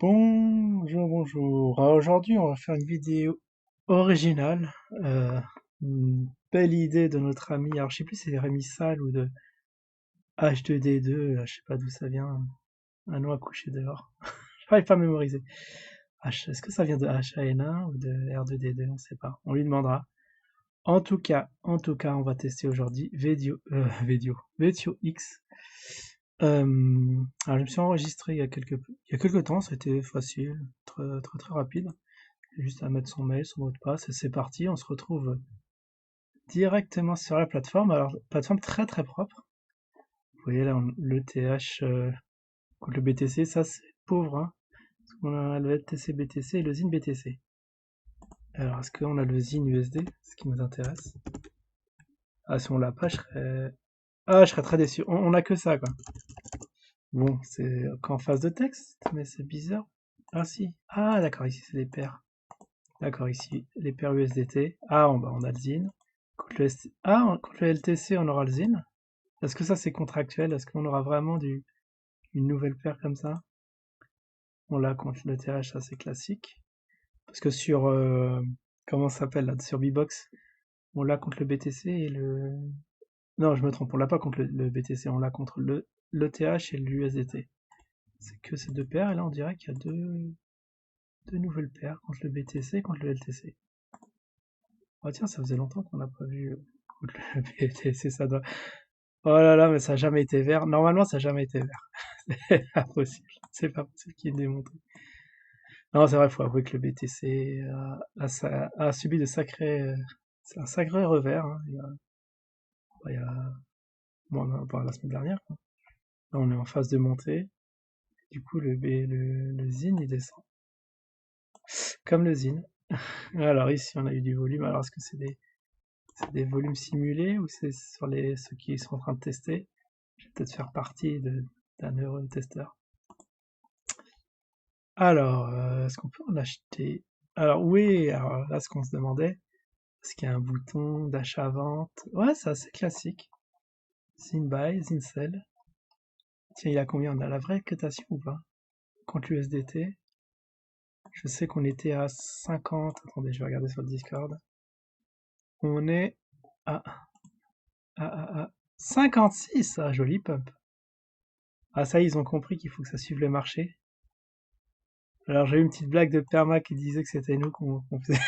Bonjour, bonjour. Alors aujourd'hui, on va faire une vidéo originale. Une belle idée de notre ami. Alors, je sais plus si c'est Rémi Sall ou de H2D2. Là, je sais pas d'où ça vient. Un nom à coucher dehors. Je n'arrive pas à mémoriser. Est-ce que ça vient de H1N1 ou de R2D2? On ne sait pas. On lui demandera. En tout cas, on va tester aujourd'hui Vetio X. Alors, je me suis enregistré il y a quelques temps. C'était facile, très, très, très rapide. Juste à mettre son mail, son mot de passe, et c'est parti. On se retrouve directement sur la plateforme. Alors, plateforme très très propre. Vous voyez là, le TH contre le BTC, ça c'est pauvre, hein. Parce qu'on a le LTC BTC et le ZIN BTC. Alors, est-ce qu'on a le ZIN USD, ce qui nous intéresse? Ah, si on l'a pas, je serais très déçu. On a que ça, quoi. Bon, c'est qu'en phase de texte, mais c'est bizarre. Ah si. Ah, d'accord, ici c'est les paires. D'accord, ici, les paires USDT. Ah, on a le ZIN. Contre le LTC, on aura le ZIN. Est-ce que ça, c'est contractuel? Est-ce qu'on aura vraiment une nouvelle paire comme ça? On l'a contre le TH, ça, c'est classique. Parce que sur, comment ça s'appelle, là, sur Bbox, on l'a contre le BTC et le... Non, je me trompe, on l'a pas contre le BTC, on l'a contre le TH et l'USDT. C'est que ces deux paires, et là, on dirait qu'il y a deux nouvelles paires contre le BTC et contre le LTC. Oh tiens, ça faisait longtemps qu'on n'a pas vu contre le BTC, ça doit... Oh là là, mais ça n'a jamais été vert. Normalement, ça n'a jamais été vert. C'est impossible. C'est pas possible qu'il ait démontré. Non, c'est vrai, il faut avouer que le BTC a subi un sacré revers, hein. Bon, on en a parlé la semaine dernière, quoi. Là, on est en phase de montée. Du coup, le ZIN, il descend. Comme le ZIN. Alors ici, on a eu du volume. Alors, est-ce que c'est des volumes simulés ou c'est sur ceux qui sont en train de tester? Je vais peut-être faire partie d'un heureux testeur. Alors, est-ce qu'on peut en acheter? Alors oui, alors là, ce qu'on se demandait, est-ce qu'il y a un bouton d'achat-vente? Ouais, c'est assez classique. Zin buy, Zin sell. Tiens, il a combien? On a la vraie cotation ou pas? Contre l'USDT. Je sais qu'on était à 50. Attendez, je vais regarder sur le Discord. On est à, à 56. Ah, joli pump. Ah, ça, ils ont compris qu'il faut que ça suive le marché. Alors, j'ai eu une petite blague de Perma qui disait que c'était nous qu'on faisait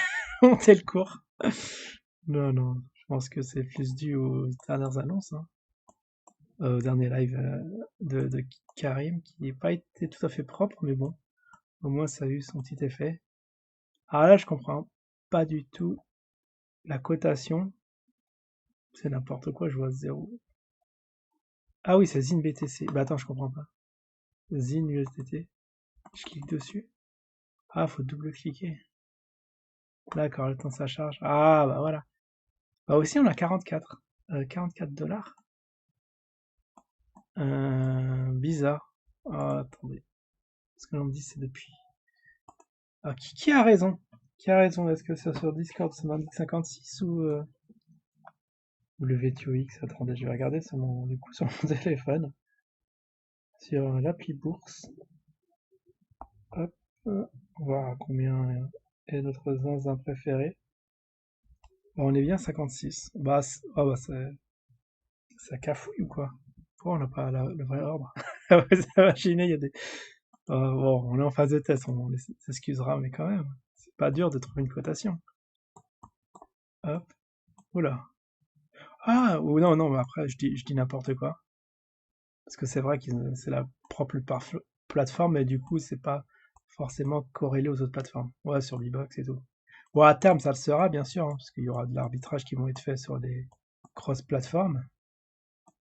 monter le cours. Non, non, je pense que c'est plus dû aux dernières annonces, hein. Au dernier live de Karim, qui n'a pas été tout à fait propre, mais bon, au moins ça a eu son petit effet. Alors là, je comprends pas du tout la cotation, c'est n'importe quoi, je vois 0. Ah oui, c'est ZIN BTC. Bah attends, je comprends pas. ZIN USDT, je clique dessus. Ah, faut double-cliquer. D'accord, le temps ça charge. Ah, bah voilà. Bah aussi, on a 44. 44 dollars. Bizarre. Ah, attendez. Ce que l'on me dit, c'est depuis. Ah, qui a raison? Qui a raison? Est-ce que c'est sur Discord, ça m'indique 56 ou le VTOX? Attendez, je vais regarder sur sur mon téléphone. Sur l'appli bourse. Hop, voir à combien est notre zinzin préféré. Bah, on est bien 56. Bah, bah ça cafouille ou quoi? Pourquoi on n'a pas le vrai ordre? Vous imaginez, il y a des... bon, on est en phase de test, on s'excusera, mais quand même, c'est pas dur de trouver une cotation. Hop, oula. Ah, ou non, non, mais après, je dis n'importe quoi. Parce que c'est vrai que c'est la propre plateforme, mais du coup, c'est pas forcément corrélé aux autres plateformes. Ouais, sur Bbox et tout. Bon, à terme, ça le sera, bien sûr, hein, parce qu'il y aura de l'arbitrage qui vont être faits sur des cross-plateformes.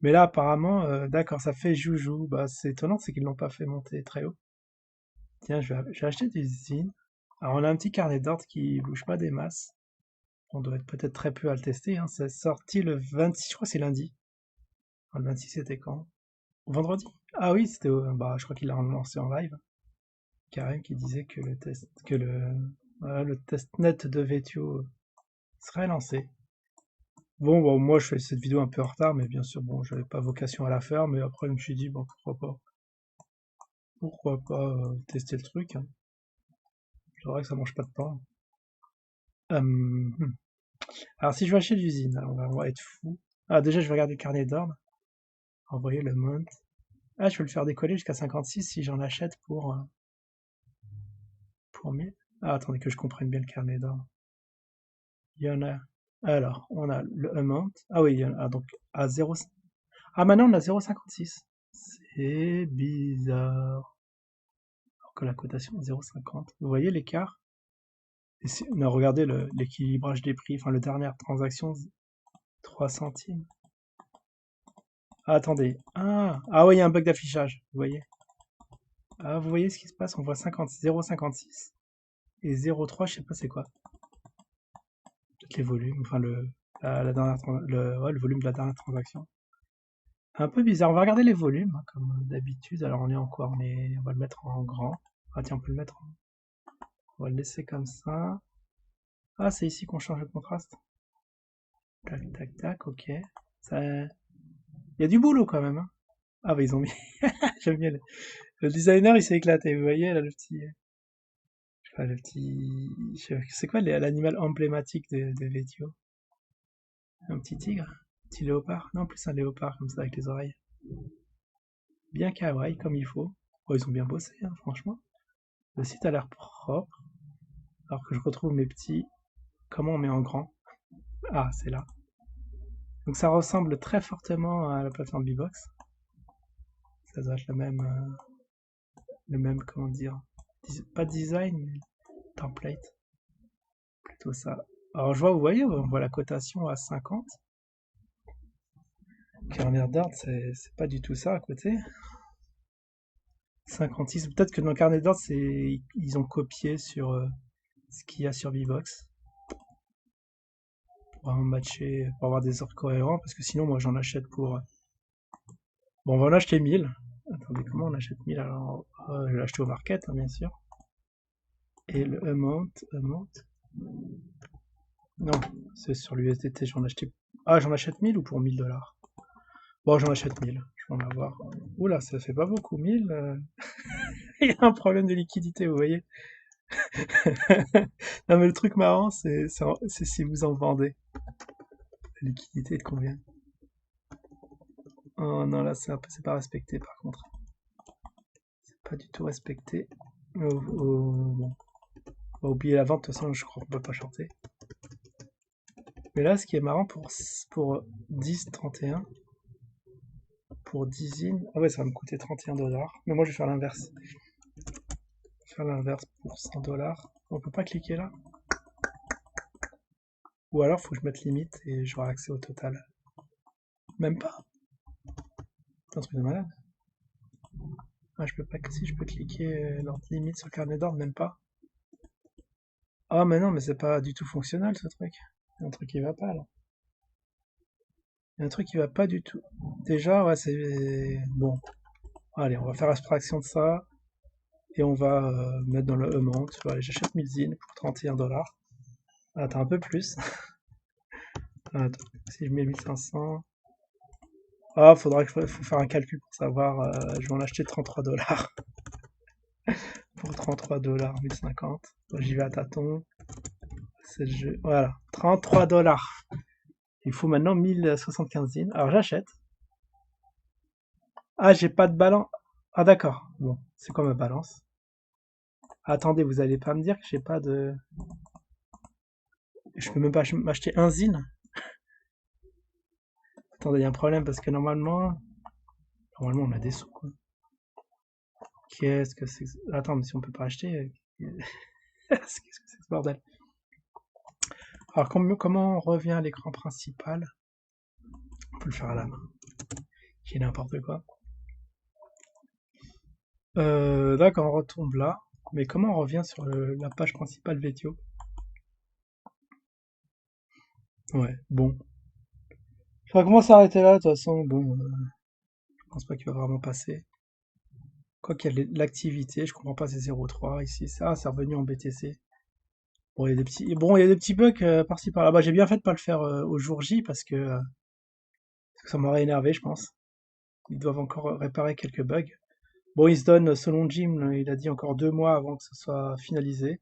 Mais là, apparemment, d'accord, ça fait joujou. Bah, c'est étonnant, c'est qu'ils l'ont pas fait monter très haut. Tiens, je vais acheter des zines. Alors, on a un petit carnet d'ordre qui bouge pas des masses. On doit être peut-être très peu à le tester, hein. C'est sorti le 26, je crois que c'est lundi. Ah, le 26, c'était quand? Vendredi? Ah oui, bah, je crois qu'il l'a lancé en live. Karim qui disait que voilà, le testnet de Vetio serait lancé. Bon, moi je fais cette vidéo un peu en retard, mais bien sûr, bon, j'avais pas vocation à la faire, mais après je me suis dit, bon, pourquoi pas. Pourquoi pas tester le truc, hein. C'est vrai que ça mange pas de pain. Hmm. Alors si je vais acheter l'usine, alors on va être fou. Ah déjà je vais regarder le carnet d'ordre. Envoyer le mount. Ah je peux le faire décoller jusqu'à 56 si j'en achète pour 1000. Ah attendez que je comprenne bien le carnet d'ordre. Il y en a. Alors, on a le amount. Ah oui, il y en a donc à 0. Ah maintenant on a 0,56. C'est bizarre. Alors que la cotation est 0,50. Vous voyez l'écart? Et on a regardé l'équilibrage des prix, enfin le dernière transaction, 3 centimes. Ah, attendez. Ah oui, il y a un bug d'affichage. Vous voyez? Ah, vous voyez ce qui se passe? On voit 0,56 et 0,3, je sais pas c'est quoi. Peut-être les volumes, enfin la dernière, ouais, le volume de la dernière transaction. Un peu bizarre. On va regarder les volumes, hein, comme d'habitude. Alors on est en quoi? On va le mettre en grand. Ah tiens, on peut le mettre on va le laisser comme ça. Ah, c'est ici qu'on change le contraste. Tac, tac, tac, ok. Ça... Il y a du boulot quand même, hein. Ah bah ils ont mis... J'aime bien. Le designer, il s'est éclaté. Vous voyez, là, le petit... Enfin, le petit... C'est quoi l'animal emblématique de Vetio? Un petit tigre? Un petit léopard? Non, plus un léopard, comme ça, avec les oreilles. Bien kawaii, comme il faut. Oh, ils ont bien bossé, hein, franchement. Le site a l'air propre. Alors que je retrouve mes petits... Comment on met en grand? Ah, c'est là. Donc ça ressemble très fortement à la plateforme Bbox. Ça doit être le même, comment dire, pas design, mais template. Plutôt ça. Alors je vois, vous voyez, on voit la cotation à 50. Carnet d'ordre, c'est pas du tout ça à côté. 56, peut-être que dans le carnet d'ordre, ils ont copié sur ce qu'il y a sur Bbox. Pour vraiment matcher, pour avoir des ordres cohérents, parce que sinon, moi, j'en achète pour... Bon, on va en acheter 1000. Attendez, comment on achète 1000? Alors, je vais l'acheter au market, hein, bien sûr. Et le amount... Non, c'est sur l'USDT, j'en acheté... Ah, j'en achète 1000 ou pour 1000 $? Bon, j'en achète 1000, je vais en avoir. Oula, ça fait pas beaucoup, 1000. Il y a un problème de liquidité, vous voyez. Non, mais le truc marrant, c'est si vous en vendez. La liquidité est de combien? Oh non, là, c'est pas respecté, par contre. C'est pas du tout respecté. Bon. On va oublier la vente, de toute façon, je crois qu'on peut pas chanter. Mais là, ce qui est marrant pour 10, 31, pour 10 in, ah ouais, ça va me coûter 31 $. Mais moi, je vais faire l'inverse. Faire l'inverse pour 100 $. On peut pas cliquer là? Ou alors, faut que je mette limite et j'aurai accès au total. Même pas. C'est un truc de malade. Ah, je peux pas, si je peux cliquer dans limite sur le carnet d'ordre, même pas. Ah, mais non, mais c'est pas du tout fonctionnel ce truc. Il y a un truc qui va pas là. Il y a un truc qui va pas du tout. Déjà, ouais, c'est. Bon. Allez, on va faire abstraction de ça. Et on va mettre dans le amount. Allez, j'achète 1000 zines pour 31 $. Attends, un peu plus. Attends, si je mets 1500. Ah, faut faire un calcul pour savoir. Je vais en acheter 33 $. Pour 33 $, 1050. J'y vais à tâtons. C'est le jeu. Voilà, 33 $. Il faut maintenant 1075 zines. Alors j'achète. Ah, j'ai pas de balance. Ah, d'accord. Bon, c'est quoi ma balance? Attendez, vous allez pas me dire que j'ai pas de... Je peux même pas m'acheter un zine? Attendez, il y a un problème parce que normalement on a des sous, quoi. Qu'est-ce que c'est que... Attends, mais si on peut pas acheter... Qu'est-ce que c'est que ce bordel? Alors, comment on revient à l'écran principal? On peut le faire à la main. J'ai n'importe quoi. D'accord, on retombe là. Mais comment on revient sur la page principale Vetio? Ouais, bon. On va commencer à arrêter là, de toute façon, bon, je pense pas qu'il va vraiment passer. Quoi qu'il y a l'activité, je comprends pas, c'est 0,3 ici, ça, c'est revenu en BTC. Bon, il y a des petits bugs par-ci par-là. Bah, j'ai bien fait de pas le faire au jour J parce que ça m'aurait énervé, je pense. Ils doivent encore réparer quelques bugs. Bon, il se donne, selon Jim, là, il a dit encore 2 mois avant que ce soit finalisé.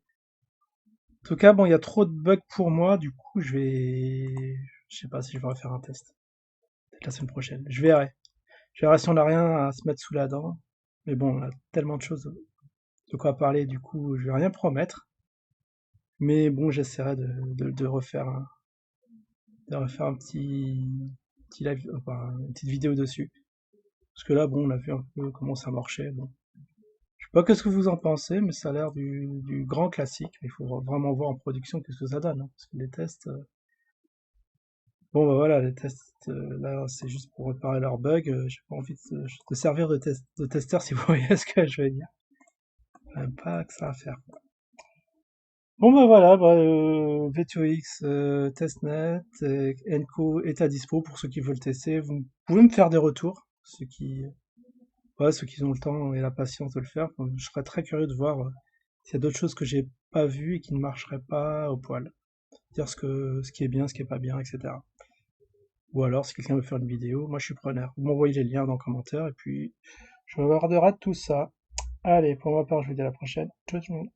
En tout cas, bon, il y a trop de bugs pour moi, du coup, je sais pas si je vais refaire un test. Peut-être la semaine prochaine. Je verrai si on n'a rien à se mettre sous la dent. Mais bon, on a tellement de choses de quoi parler, du coup, je vais rien promettre. Mais bon, j'essaierai de refaire un petit live, enfin, une petite vidéo dessus. Parce que là, bon, on a vu un peu comment ça marchait. Bon. Je sais pas qu'est-ce que vous en pensez, mais ça a l'air du grand classique. Il faut vraiment voir en production qu'est-ce que ça donne, hein, parce que les tests, bon, bah voilà, les tests, là, c'est juste pour réparer leurs bugs. J'ai pas envie de servir de testeur, si vous voyez ce que je veux dire. Pas que ça à faire. Bon, bah voilà, bah, V2X, testnet, Enco est à dispo pour ceux qui veulent tester. Vous pouvez me faire des retours, ouais, ceux qui ont le temps et la patience de le faire. Enfin, je serais très curieux de voir s'il y a d'autres choses que j'ai pas vues et qui ne marcheraient pas au poil. Dire ce qui est bien, ce qui est pas bien, etc. Ou alors, si quelqu'un veut faire une vidéo, moi je suis preneur. Vous m'envoyez les liens dans le commentaire et puis je regarderai tout ça. Allez, pour ma part, je vous dis à la prochaine. Ciao tout le monde.